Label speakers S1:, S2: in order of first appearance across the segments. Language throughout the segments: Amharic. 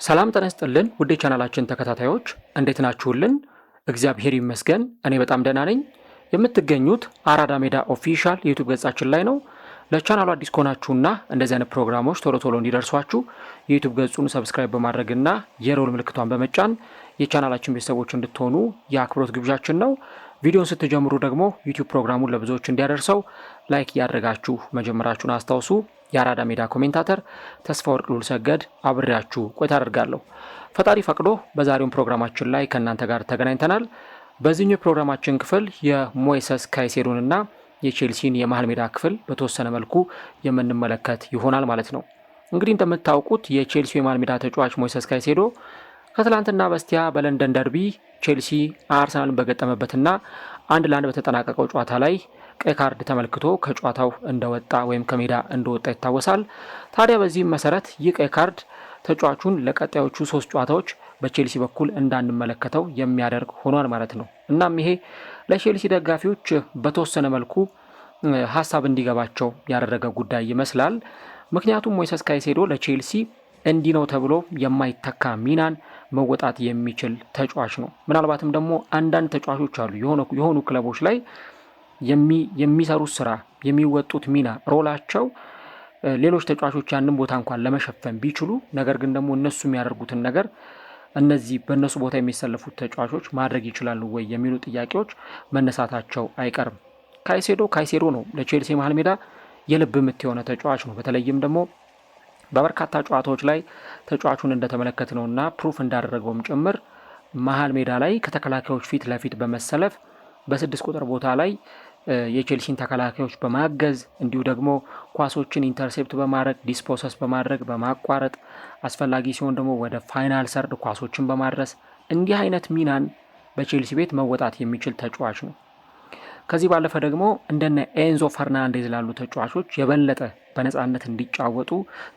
S1: ሰላም ጤና ይስጥልን ውድ የቻናላችን ተከታታዮች እንዴት ናችሁልን? እግዚአብሔር ይመስገን እኔ በጣም ደህና ነኝ። የምትገኙት አራዳ ሜዳ ኦፊሻል የዩቲዩብ ገጻችን ላይ ነው። ለቻናሉ አዲስ ከሆናችሁና እንደዚህ አይነት ፕሮግራሞች ቶሎ ቶሎ እንዲደርሷችሁ የዩቲዩብ ገጹን ሰብስክራይብ በማድረግና የሮል ምልክቷን በመጫን የቻናላችን ቤተሰቦች እንድትሆኑ የአክብሮት ግብዣችን ነው። ቪዲዮን ስትጀምሩ ደግሞ ዩቲዩብ ፕሮግራሙን ለብዙዎች እንዲያደርሰው ላይክ ያደረጋችሁ መጀመራችሁን አስታውሱ። የአራዳ ሜዳ ኮሜንታተር ተስፋ ወርቅ ሉል ሰገድ አብሬያችሁ ቆይታ አደርጋለሁ። ፈጣሪ ፈቅዶ በዛሬው ፕሮግራማችን ላይ ከእናንተ ጋር ተገናኝተናል። በዚህኛው ፕሮግራማችን ክፍል የሞይሰስ ካይሴዶንና የቼልሲን የመሃል ሜዳ ክፍል በተወሰነ መልኩ የምንመለከት ይሆናል ማለት ነው። እንግዲህ እንደምታውቁት የቼልሲ የመሃል ሜዳ ተጫዋች ሞይሰስ ካይሴዶ ከትላንትና በስቲያ በለንደን ደርቢ ቼልሲ አርሰናልን በገጠመበትና 1-1 በተጠናቀቀው ጨዋታ ላይ ቀይ ካርድ ተመልክቶ ከጨዋታው እንደወጣ ወይም ከሜዳ እንደወጣ ይታወሳል። ታዲያ በዚህም መሰረት ይህ ቀይ ካርድ ተጫዋቹን ለቀጣዮቹ 3 ጨዋታዎች በቼልሲ በኩል እንዳንመለከተው የሚያደርግ ሆኗል ማለት ነው። እናም ይሄ ለቼልሲ ደጋፊዎች በተወሰነ መልኩ ሀሳብ እንዲገባቸው ያደረገ ጉዳይ ይመስላል። ምክንያቱም ሞይሰስ ካይሴዶ ለቼልሲ እንዲህ ነው ተብሎ የማይተካ ሚናን መወጣት የሚችል ተጫዋች ነው። ምናልባትም ደግሞ አንዳንድ ተጫዋቾች አሉ የሆኑ ክለቦች ላይ የሚሰሩት ስራ የሚወጡት ሚና ሮላቸው ሌሎች ተጫዋቾች ያንን ቦታ እንኳን ለመሸፈን ቢችሉ ነገር ግን ደግሞ እነሱ የሚያደርጉትን ነገር እነዚህ በእነሱ ቦታ የሚሰለፉት ተጫዋቾች ማድረግ ይችላሉ ወይ የሚሉ ጥያቄዎች መነሳታቸው አይቀርም። ካይሴዶ ነው ለቼልሲ መሃል ሜዳ የልብ ምት የሆነ ተጫዋች ነው። በተለይም ደግሞ በበርካታ ጨዋታዎች ላይ ተጫዋቹን እንደተመለከትነውና ፕሩፍ እንዳደረገውም ጭምር መሃል ሜዳ ላይ ከተከላካዮች ፊት ለፊት በመሰለፍ በ6 ቁጥር ቦታ ላይ የቼልሲን ተከላካዮች በማገዝ እንዲሁ ደግሞ ኳሶችን ኢንተርሴፕት በማድረግ ዲስፖሰስ በማድረግ በማቋረጥ አስፈላጊ ሲሆን ደግሞ ወደ ፋይናል ሰርድ ኳሶችን በማድረስ እንዲህ አይነት ሚናን በቼልሲ ቤት መወጣት የሚችል ተጫዋች ነው። ከዚህ ባለፈ ደግሞ እንደነ ኤንዞ ፈርናንዴዝ ላሉ ተጫዋቾች የበለጠ በነጻነት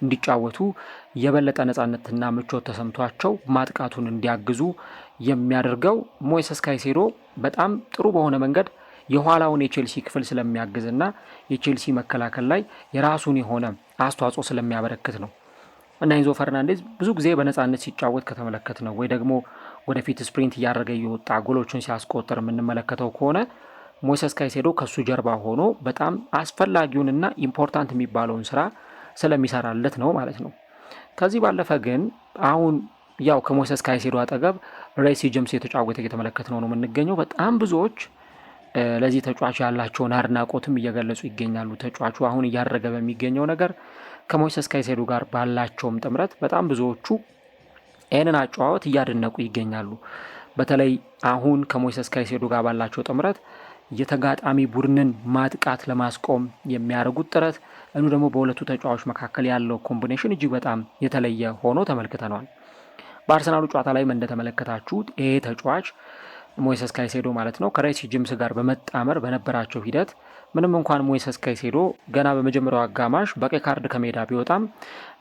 S1: እንዲጫወቱ የበለጠ ነጻነትና ምቾት ተሰምቷቸው ማጥቃቱን እንዲያግዙ የሚያደርገው ሞይሰስ ካይሴዶ በጣም ጥሩ በሆነ መንገድ የኋላውን የቼልሲ ክፍል ስለሚያግዝና የቼልሲ መከላከል ላይ የራሱን የሆነ አስተዋጽኦ ስለሚያበረክት ነው። እና ኤንዞ ፈርናንዴዝ ብዙ ጊዜ በነጻነት ሲጫወት ከተመለከት ነው ወይ ደግሞ ወደፊት ስፕሪንት እያደረገ እየወጣ ጎሎችን ሲያስቆጥር የምንመለከተው ከሆነ ሞይሰስ ካይሴዶ ከሱ ጀርባ ሆኖ በጣም አስፈላጊውንና ኢምፖርታንት የሚባለውን ስራ ስለሚሰራለት ነው ማለት ነው። ከዚህ ባለፈ ግን አሁን ያው ከሞይሰስ ካይሴዶ አጠገብ ሬሲ ጄምስ የተጫወተ እየተመለከት ነው የምንገኘው። በጣም ብዙዎች ለዚህ ተጫዋች ያላቸውን አድናቆትም እየገለጹ ይገኛሉ። ተጫዋቹ አሁን እያደረገ በሚገኘው ነገር ከሞይሰስ ካይሴዶ ጋር ባላቸውም ጥምረት በጣም ብዙዎቹ ይህንን አጨዋወት እያደነቁ ይገኛሉ። በተለይ አሁን ከሞይሰስ ካይሴዶ ጋር ባላቸው ጥምረት የተጋጣሚ ቡድንን ማጥቃት ለማስቆም የሚያደርጉት ጥረት እንዲሁ ደግሞ በሁለቱ ተጫዋቾች መካከል ያለው ኮምቢኔሽን እጅግ በጣም የተለየ ሆኖ ተመልክተናል። በአርሰናሉ ጨዋታ ላይም እንደተመለከታችሁት ይሄ ተጫዋች ሞይሰስ ካይሴዶ ማለት ነው ከሬሲ ጄምስ ጋር በመጣመር በነበራቸው ሂደት ምንም እንኳን ሞይሰስ ካይሴዶ ገና በመጀመሪያው አጋማሽ በቀይ ካርድ ከሜዳ ቢወጣም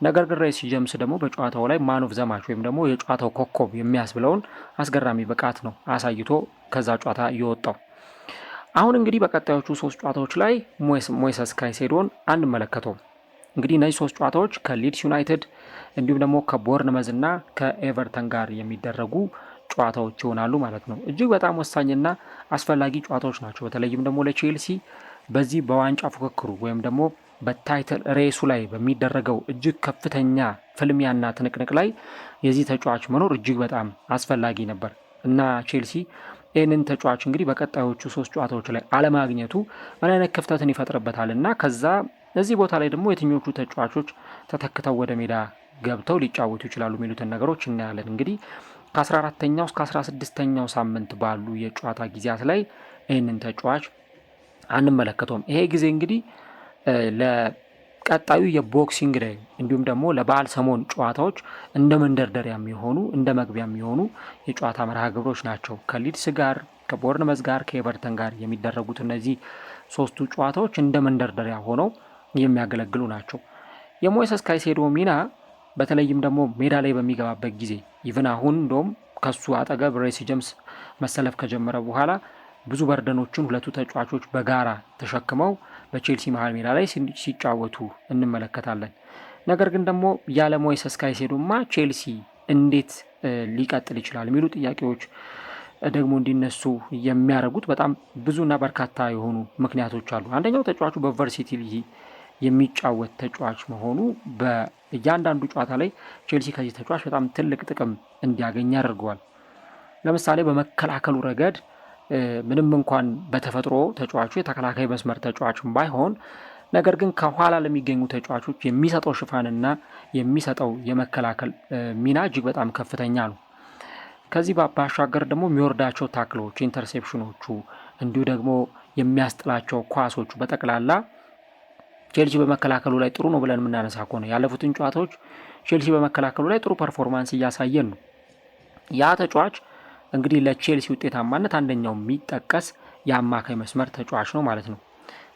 S1: ነገር ግን ሬሲ ጄምስ ደግሞ በጨዋታው ላይ ማን ኦፍ ዘ ማች ወይም ደግሞ የጨዋታው ኮከብ የሚያስብለውን አስገራሚ ብቃት ነው አሳይቶ ከዛ ጨዋታ የወጣው። አሁን እንግዲህ በቀጣዮቹ 3 ጨዋታዎች ላይ ሞይሰስ ካይሴዶን አንመለከተውም። እንግዲህ እነዚህ 3 ጨዋታዎች ከሊድስ ዩናይትድ እንዲሁም ደግሞ ከቦርንመዝ እና ከኤቨርተን ጋር የሚደረጉ ጨዋታዎች ይሆናሉ ማለት ነው። እጅግ በጣም ወሳኝና አስፈላጊ ጨዋታዎች ናቸው። በተለይም ደግሞ ለቼልሲ በዚህ በዋንጫ ፉክክሩ ወይም ደግሞ በታይትል ሬሱ ላይ በሚደረገው እጅግ ከፍተኛ ፍልሚያና ትንቅንቅ ላይ የዚህ ተጫዋች መኖር እጅግ በጣም አስፈላጊ ነበር እና ቼልሲ ይህንን ተጫዋች እንግዲህ በቀጣዮቹ 3 ጨዋታዎች ላይ አለማግኘቱ ምን አይነት ክፍተትን ይፈጥርበታል እና ከዛ እዚህ ቦታ ላይ ደግሞ የትኞቹ ተጫዋቾች ተተክተው ወደ ሜዳ ገብተው ሊጫወቱ ይችላሉ የሚሉትን ነገሮች እናያለን። እንግዲህ ከ14ኛው እስከ 16ኛው ሳምንት ባሉ የጨዋታ ጊዜያት ላይ ይህንን ተጫዋች አንመለከተውም። ይሄ ጊዜ እንግዲህ ለቀጣዩ የቦክሲንግ ዴይ እንዲሁም ደግሞ ለበዓል ሰሞን ጨዋታዎች እንደ መንደርደሪያ የሚሆኑ እንደ መግቢያ የሚሆኑ የጨዋታ መርሃ ግብሮች ናቸው። ከሊድስ ጋር፣ ከቦርንመዝ ጋር፣ ከኤቨርተን ጋር የሚደረጉት እነዚህ 3ቱ ጨዋታዎች እንደ መንደርደሪያ ሆነው የሚያገለግሉ ናቸው። የሞይሰስ ካይሴዶ ሚና በተለይም ደግሞ ሜዳ ላይ በሚገባበት ጊዜ ኢቭን አሁን እንደውም ከሱ አጠገብ ሬሲ ጄምስ መሰለፍ ከጀመረ በኋላ ብዙ በርደኖችን ሁለቱ ተጫዋቾች በጋራ ተሸክመው በቼልሲ መሃል ሜዳ ላይ ሲጫወቱ እንመለከታለን። ነገር ግን ደግሞ ያለ ሞይሰስ ካይሴዶማ ቼልሲ እንዴት ሊቀጥል ይችላል የሚሉ ጥያቄዎች ደግሞ እንዲነሱ የሚያደርጉት በጣም ብዙና በርካታ የሆኑ ምክንያቶች አሉ። አንደኛው ተጫዋቹ በቨርሲቲሊቲ የሚጫወት ተጫዋች መሆኑ በእያንዳንዱ ጨዋታ ላይ ቼልሲ ከዚህ ተጫዋች በጣም ትልቅ ጥቅም እንዲያገኝ ያደርገዋል። ለምሳሌ በመከላከሉ ረገድ ምንም እንኳን በተፈጥሮ ተጫዋቹ የተከላካይ መስመር ተጫዋችም ባይሆን ነገር ግን ከኋላ ለሚገኙ ተጫዋቾች የሚሰጠው ሽፋንና የሚሰጠው የመከላከል ሚና እጅግ በጣም ከፍተኛ ነው። ከዚህ ባሻገር ደግሞ የሚወርዳቸው ታክሎች፣ ኢንተርሴፕሽኖቹ እንዲሁ ደግሞ የሚያስጥላቸው ኳሶቹ በጠቅላላ ቼልሲ በመከላከሉ ላይ ጥሩ ነው ብለን የምናነሳ ከሆነ ያለፉትን ጨዋታዎች ቼልሲ በመከላከሉ ላይ ጥሩ ፐርፎርማንስ እያሳየን ነው። ያ ተጫዋች እንግዲህ ለቼልሲ ውጤታማነት አንደኛው የሚጠቀስ የአማካይ መስመር ተጫዋች ነው ማለት ነው።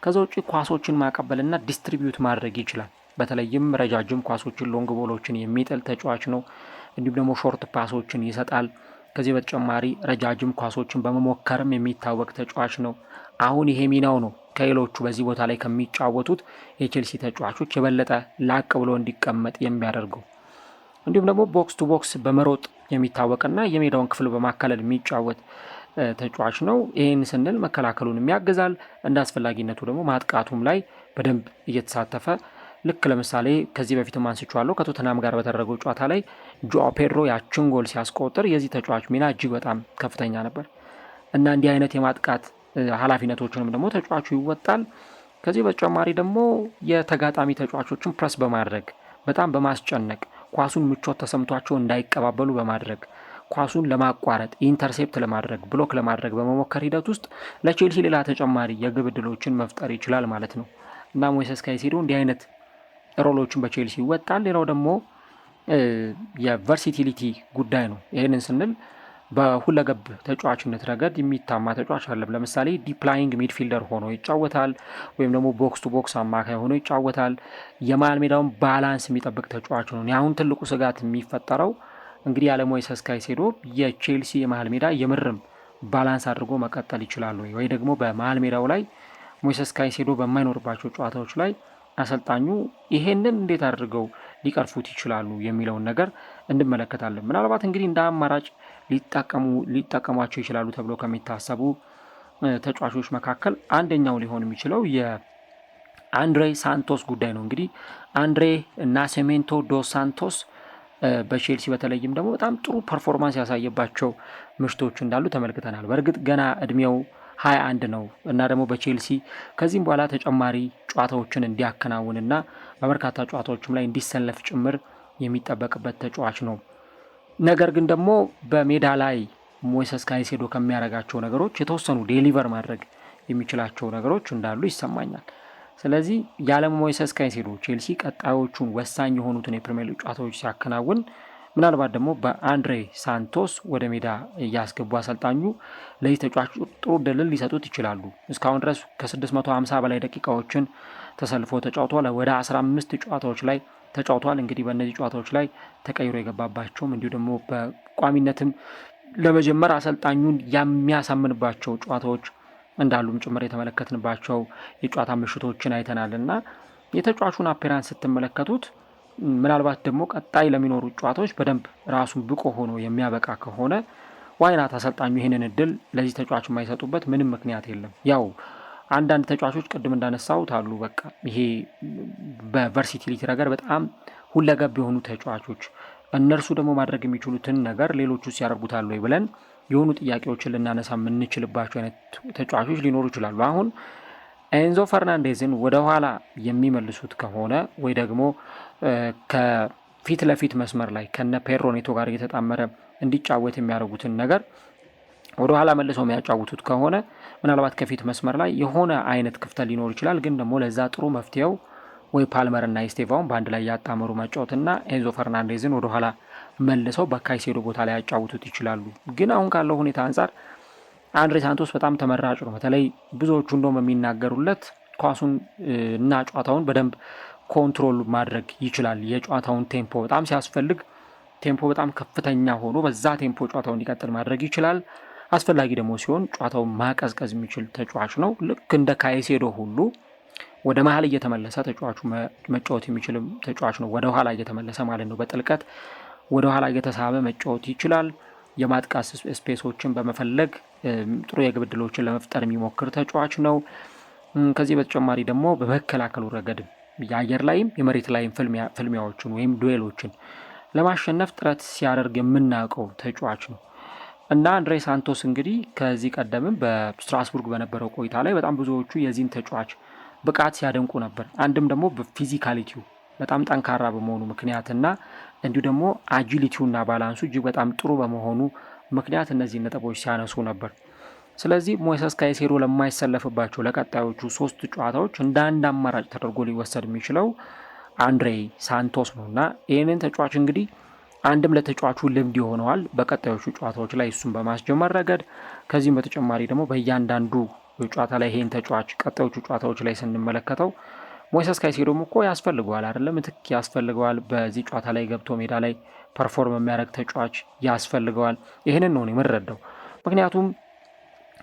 S1: ከዛ ውጭ ኳሶችን ማቀበልና ዲስትሪቢዩት ማድረግ ይችላል። በተለይም ረጃጅም ኳሶችን፣ ሎንግ ቦሎችን የሚጥል ተጫዋች ነው። እንዲሁም ደግሞ ሾርት ፓሶችን ይሰጣል። ከዚህ በተጨማሪ ረጃጅም ኳሶችን በመሞከርም የሚታወቅ ተጫዋች ነው። አሁን ይሄ ሚናው ነው ከሌሎቹ በዚህ ቦታ ላይ ከሚጫወቱት የቼልሲ ተጫዋቾች የበለጠ ላቅ ብሎ እንዲቀመጥ የሚያደርገው። እንዲሁም ደግሞ ቦክስ ቱ ቦክስ በመሮጥ የሚታወቅና የሜዳውን ክፍል በማካለል የሚጫወት ተጫዋች ነው። ይህን ስንል መከላከሉን ያግዛል፣ እንደ አስፈላጊነቱ ደግሞ ማጥቃቱም ላይ በደንብ እየተሳተፈ ልክ ለምሳሌ ከዚህ በፊትም አንስቼዋለሁ ከቶተናም ጋር በተደረገው ጨዋታ ላይ ጆኦ ፔድሮ ያችን ጎል ሲያስቆጥር የዚህ ተጫዋች ሚና እጅግ በጣም ከፍተኛ ነበር እና እንዲህ አይነት የማጥቃት ኃላፊነቶችንም ደግሞ ተጫዋቹ ይወጣል። ከዚህ በተጨማሪ ደግሞ የተጋጣሚ ተጫዋቾችን ፕረስ በማድረግ በጣም በማስጨነቅ ኳሱን ምቾት ተሰምቷቸው እንዳይቀባበሉ በማድረግ ኳሱን ለማቋረጥ ኢንተርሴፕት ለማድረግ ብሎክ ለማድረግ በመሞከር ሂደት ውስጥ ለቼልሲ ሌላ ተጨማሪ የግብ ዕድሎችን መፍጠር ይችላል ማለት ነው እና ሞይሰስ ካይሴዶ እንዲህ አይነት ሮሎችን በቼልሲ ይወጣል። ሌላው ደግሞ የቨርሲቲሊቲ ጉዳይ ነው። ይህንን ስንል በሁለገብ ተጫዋችነት ረገድ የሚታማ ተጫዋች አለም። ለምሳሌ ዲፕላይንግ ሚድፊልደር ሆኖ ይጫወታል፣ ወይም ደግሞ ቦክስ ቱ ቦክስ አማካይ ሆኖ ይጫወታል። የመሃል ሜዳውን ባላንስ የሚጠብቅ ተጫዋች ነው። አሁን ትልቁ ስጋት የሚፈጠረው እንግዲህ ያለ ሞይሰስ ካይሴዶ የቼልሲ የመሃል ሜዳ የምርም ባላንስ አድርጎ መቀጠል ይችላል ወይ ደግሞ በመሃል ሜዳው ላይ ሞይሰስ ካይሴዶ በማይኖርባቸው ጨዋታዎች ላይ አሰልጣኙ ይሄንን እንዴት አድርገው ሊቀርፉት ይችላሉ የሚለውን ነገር እንመለከታለን። ምናልባት እንግዲህ እንደ አማራጭ ሊጠቀሟቸው ይችላሉ ተብሎ ከሚታሰቡ ተጫዋቾች መካከል አንደኛው ሊሆን የሚችለው የአንድሬ ሳንቶስ ጉዳይ ነው። እንግዲህ አንድሬ ናሴሜንቶ ዶስ ሳንቶስ በቼልሲ በተለይም ደግሞ በጣም ጥሩ ፐርፎርማንስ ያሳየባቸው ምሽቶች እንዳሉ ተመልክተናል። በእርግጥ ገና እድሜው 21 ነው እና ደግሞ በቼልሲ ከዚህም በኋላ ተጨማሪ ጨዋታዎችን እንዲያከናውንና በበርካታ ጨዋታዎችም ላይ እንዲሰለፍ ጭምር የሚጠበቅበት ተጫዋች ነው። ነገር ግን ደግሞ በሜዳ ላይ ሞይሰስ ካይሴዶ ከሚያደርጋቸው ነገሮች የተወሰኑ ዴሊቨር ማድረግ የሚችላቸው ነገሮች እንዳሉ ይሰማኛል። ስለዚህ ያለ ሞይሰስ ካይሴዶ ቼልሲ ቀጣዮቹን ወሳኝ የሆኑትን የፕሪሚየር ሊግ ጨዋታዎች ሲያከናውን ምናልባት ደግሞ በአንድሬ ሳንቶስ ወደ ሜዳ እያስገቡ አሰልጣኙ ለዚህ ተጫዋች ጥሩ ድልን ሊሰጡት ይችላሉ። እስካሁን ድረስ ከ650 በላይ ደቂቃዎችን ተሰልፎ ተጫውቷል። ወደ 15 ጨዋታዎች ላይ ተጫውቷል። እንግዲህ በእነዚህ ጨዋታዎች ላይ ተቀይሮ የገባባቸውም እንዲሁ ደግሞ በቋሚነትም ለመጀመር አሰልጣኙን የሚያሳምንባቸው ጨዋታዎች እንዳሉም ጭምር የተመለከትንባቸው የጨዋታ ምሽቶችን አይተናል እና የተጫዋቹን አፔራንስ ስትመለከቱት ምናልባት ደግሞ ቀጣይ ለሚኖሩ ጨዋታዎች በደንብ ራሱን ብቁ ሆኖ የሚያበቃ ከሆነ ዋይናት አሰልጣኙ ይህንን እድል ለዚህ ተጫዋች የማይሰጡበት ምንም ምክንያት የለም። ያው አንዳንድ ተጫዋቾች ቅድም እንዳነሳሁት አሉ። በቃ ይሄ በቨርሲቲሊቲ ረገድ በጣም ሁለገብ የሆኑ ተጫዋቾች እነርሱ ደግሞ ማድረግ የሚችሉትን ነገር ሌሎቹ ሲያደርጉታል ወይ ብለን የሆኑ ጥያቄዎችን ልናነሳ የምንችልባቸው አይነት ተጫዋቾች ሊኖሩ ይችላሉ። አሁን ኤንዞ ፈርናንዴዝን ወደ ኋላ የሚመልሱት ከሆነ ወይ ደግሞ ከፊት ለፊት መስመር ላይ ከነ ፔድሮ ኔቶ ጋር እየተጣመረ እንዲጫወት የሚያደርጉትን ነገር ወደ ኋላ መልሰው የሚያጫውቱት ከሆነ ምናልባት ከፊት መስመር ላይ የሆነ አይነት ክፍተት ሊኖር ይችላል። ግን ደግሞ ለዛ ጥሩ መፍትሄው ወይ ፓልመር እና ኢስቴቫውን በአንድ ላይ ያጣመሩ መጫወትና ኤንዞ ፈርናንዴዝን ወደ ኋላ መልሰው በካይሴዶ ቦታ ላይ ያጫውቱት ይችላሉ። ግን አሁን ካለው ሁኔታ አንጻር አንድሬ ሳንቶስ በጣም ተመራጭ ነው። በተለይ ብዙዎቹ እንደውም የሚናገሩለት ኳሱን እና ጨዋታውን በደንብ ኮንትሮል ማድረግ ይችላል። የጨዋታውን ቴምፖ በጣም ሲያስፈልግ ቴምፖ በጣም ከፍተኛ ሆኖ በዛ ቴምፖ ጨዋታውን እንዲቀጥል ማድረግ ይችላል። አስፈላጊ ደግሞ ሲሆን ጨዋታውን ማቀዝቀዝ የሚችል ተጫዋች ነው። ልክ እንደ ካይሴዶ ሁሉ ወደ መሀል እየተመለሰ ተጫዋቹ መጫወት የሚችልም ተጫዋች ነው። ወደ ኋላ እየተመለሰ ማለት ነው። በጥልቀት ወደ ኋላ እየተሳበ መጫወት ይችላል። የማጥቃት ስፔሶችን በመፈለግ ጥሩ የግብ ዕድሎችን ለመፍጠር የሚሞክር ተጫዋች ነው። ከዚህ በተጨማሪ ደግሞ በመከላከሉ ረገድ የአየር ላይም የመሬት ላይም ፍልሚያዎችን ወይም ዱዌሎችን ለማሸነፍ ጥረት ሲያደርግ የምናውቀው ተጫዋች ነው እና አንድሬ ሳንቶስ እንግዲህ ከዚህ ቀደምም በስትራስቡርግ በነበረው ቆይታ ላይ በጣም ብዙዎቹ የዚህን ተጫዋች ብቃት ሲያደንቁ ነበር። አንድም ደግሞ በፊዚካሊቲው በጣም ጠንካራ በመሆኑ ምክንያትና እንዲሁ ደግሞ አጂሊቲውና ባላንሱ እጅግ በጣም ጥሩ በመሆኑ ምክንያት እነዚህ ነጥቦች ሲያነሱ ነበር። ስለዚህ ሞይሰስ ካይሴዶ ለማይሰለፍባቸው ለቀጣዮቹ 3 ጨዋታዎች እንደ አንድ አማራጭ ተደርጎ ሊወሰድ የሚችለው አንድሬ ሳንቶስ ነው እና ይህንን ተጫዋች እንግዲህ አንድም ለተጫዋቹ ልምድ ይሆነዋል በቀጣዮቹ ጨዋታዎች ላይ እሱን በማስጀመር ረገድ። ከዚህም በተጨማሪ ደግሞ በእያንዳንዱ ጨዋታ ላይ ይህን ተጫዋች ቀጣዮቹ ጨዋታዎች ላይ ስንመለከተው ሞይሰስ ካይሴዶም እኮ ያስፈልገዋል አይደለም፣ ምትክ ያስፈልገዋል። በዚህ ጨዋታ ላይ ገብቶ ሜዳ ላይ ፐርፎርም የሚያደርግ ተጫዋች ያስፈልገዋል። ይህንን ነው የምንረዳው። ምክንያቱም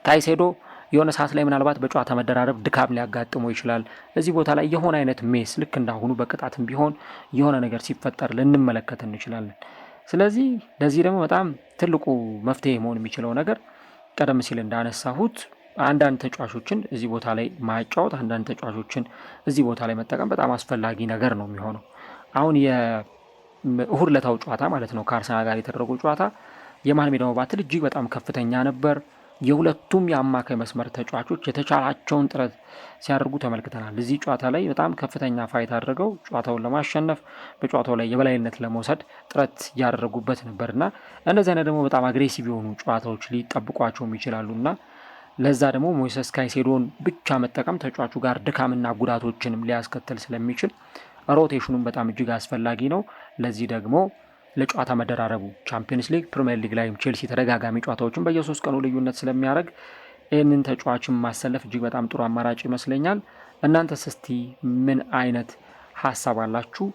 S1: ካይሴዶ የሆነ ሰዓት ላይ ምናልባት በጨዋታ መደራረብ ድካም ሊያጋጥመው ይችላል። እዚህ ቦታ ላይ የሆነ አይነት ሜስ ልክ እንዳሁኑ በቅጣትም ቢሆን የሆነ ነገር ሲፈጠር ልንመለከት እንችላለን። ስለዚህ ለዚህ ደግሞ በጣም ትልቁ መፍትሄ መሆን የሚችለው ነገር ቀደም ሲል እንዳነሳሁት አንዳንድ ተጫዋቾችን እዚህ ቦታ ላይ ማጫወት፣ አንዳንድ ተጫዋቾችን እዚህ ቦታ ላይ መጠቀም በጣም አስፈላጊ ነገር ነው የሚሆነው። አሁን የእሁድ ዕለታው ጨዋታ ማለት ነው ከአርሰናል ጋር የተደረገው ጨዋታ የመሃል ሜዳ መባትል እጅግ በጣም ከፍተኛ ነበር። የሁለቱም የአማካይ መስመር ተጫዋቾች የተቻላቸውን ጥረት ሲያደርጉ ተመልክተናል። እዚህ ጨዋታ ላይ በጣም ከፍተኛ ፋይት አድርገው ጨዋታውን ለማሸነፍ በጨዋታው ላይ የበላይነት ለመውሰድ ጥረት ያደረጉበት ነበርና እነዚህ አይነት ደግሞ በጣም አግሬሲቭ የሆኑ ጨዋታዎች ሊጠብቋቸውም ይችላሉና ለዛ ደግሞ ሞይሰስ ካይሴዶን ብቻ መጠቀም ተጫዋቹ ጋር ድካምና ጉዳቶችንም ሊያስከትል ስለሚችል ሮቴሽኑን በጣም እጅግ አስፈላጊ ነው። ለዚህ ደግሞ ለጨዋታ መደራረቡ ቻምፒየንስ ሊግ፣ ፕሪሚየር ሊግ ላይም ቼልሲ ተደጋጋሚ ጨዋታዎችን በየ3 ቀኑ ልዩነት ስለሚያደርግ ይህንን ተጫዋችን ማሰለፍ እጅግ በጣም ጥሩ አማራጭ ይመስለኛል። እናንተስ እስቲ ምን አይነት ሀሳብ አላችሁ?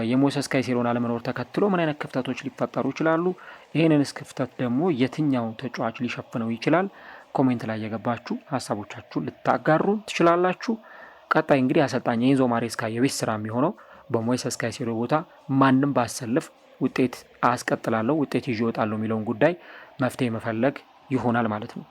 S1: የሞይሰስ ካይሴዶን አለመኖር ተከትሎ ምን አይነት ክፍተቶች ሊፈጠሩ ይችላሉ? ይህንንስ ክፍተት ደግሞ የትኛው ተጫዋች ሊሸፍነው ይችላል? ኮሜንት ላይ የገባችሁ ሀሳቦቻችሁን ልታጋሩ ትችላላችሁ። ቀጣይ እንግዲህ አሰልጣኝ ኤንዞ ማሬስካ የቤት ስራ የሚሆነው በሞይሰስ ካይሴዶ ቦታ ማንም ባሰልፍ ውጤት አስቀጥላለሁ፣ ውጤት ይዤ እወጣለሁ የሚለውን ጉዳይ መፍትሄ መፈለግ ይሆናል ማለት ነው።